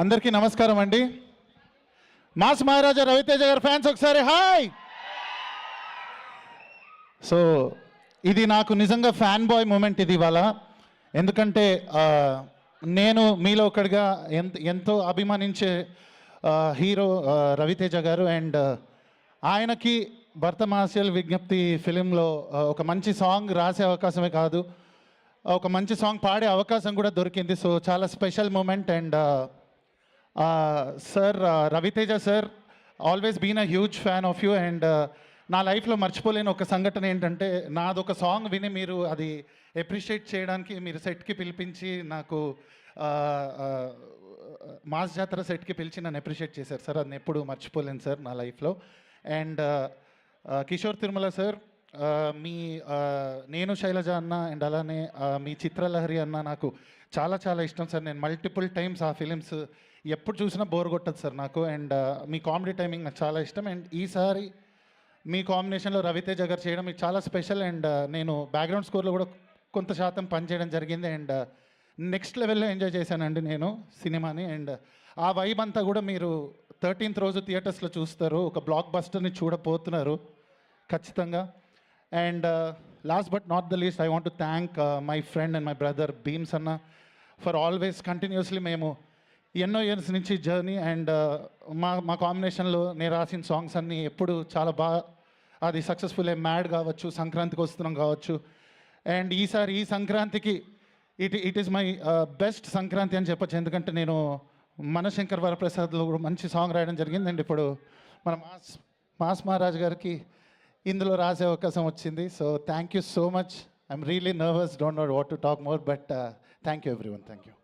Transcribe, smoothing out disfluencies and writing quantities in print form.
అందరికీ నమస్కారం అండి. మాస్ మహారాజా రవితేజ గారి ఫ్యాన్స్ ఒకసారి హాయ్. సో ఇది నాకు నిజంగా ఫ్యాన్ బాయ్ మూమెంట్ ఇది ఇవాళ. ఎందుకంటే నేను మీలో ఒకటిగా ఎంతో అభిమానించే హీరో రవితేజ గారు. అండ్ ఆయనకి భరతమాస్యల్ విజ్ఞప్తి ఫిలింలో ఒక మంచి సాంగ్ రాసే అవకాశమే కాదు, ఒక మంచి సాంగ్ పాడే అవకాశం కూడా దొరికింది. సో చాలా special moment. And sir Ravi Teja sir always been a huge fan of you. And నా లైఫ్లో మర్చిపోలేని ఒక సంఘటన ఏంటంటే, నాదొక సాంగ్ విని మీరు అది అప్రిషియేట్ చేయడానికి మీరు సెట్కి పిలిపించి నాకు మాస్ జాతర సెట్కి పిలిచి నన్ను అప్రిషియేట్ చేశారు సార్. అది ఎప్పుడు మర్చిపోలేను సార్ నా లైఫ్లో. అండ్ కిషోర్ తిరుమల సార్, మీ నేను శైలజ అన్న అండ్ అలానే మీ చిత్రలహరి అన్న నాకు చాలా చాలా ఇష్టం సార్. నేను మల్టిపుల్ టైమ్స్ ఆ ఫిలిమ్స్ ఎప్పుడు చూసినా బోర్ కొట్టదు సార్ నాకు. అండ్ మీ కామెడీ టైమింగ్ నాకు చాలా ఇష్టం. అండ్ ఈసారి మీ కాంబినేషన్లో రవితేజ గారు చేయడం మీకు చాలా స్పెషల్. అండ్ నేను బ్యాక్గ్రౌండ్ స్కోర్లో కూడా కొంత శాతం పనిచేయడం జరిగింది. అండ్ నెక్స్ట్ లెవెల్లో ఎంజాయ్ చేశానండి నేను సినిమాని. అండ్ ఆ వైబ్ అంతా కూడా మీరు 13th రోజు థియేటర్స్లో చూస్తారు. ఒక బ్లాక్ బస్టర్ని చూడబోతున్నారు ఖచ్చితంగా. And last but not the least, I want to thank my friend and my brother Bheems అన్న ఫర్ ఆల్వేస్ కంటిన్యూస్లీ మేము ఎన్నో ఇయర్స్ నుంచి జర్నీ. అండ్ మా కాంబినేషన్లో నేను రాసిన సాంగ్స్ అన్నీ ఎప్పుడు చాలా బాగా అది సక్సెస్ఫుల్. మ్యాడ్ కావచ్చు, సంక్రాంతికి వస్తున్నాం కావచ్చు. అండ్ ఈసారి ఈ సంక్రాంతికి it is my best Sankranti అని చెప్పచ్చు. ఎందుకంటే నేను మనశంకర్ వరప్రసాద్లో కూడా మంచి సాంగ్ రాయడం జరిగింది. అండ్ ఇప్పుడు మన మాస్ మహారాజ్ గారికి ఇందులో రాసే అవకాశం వచ్చింది. So thank you so much. I'm really nervous, don't know what to talk more, but thank you everyone. Thank you.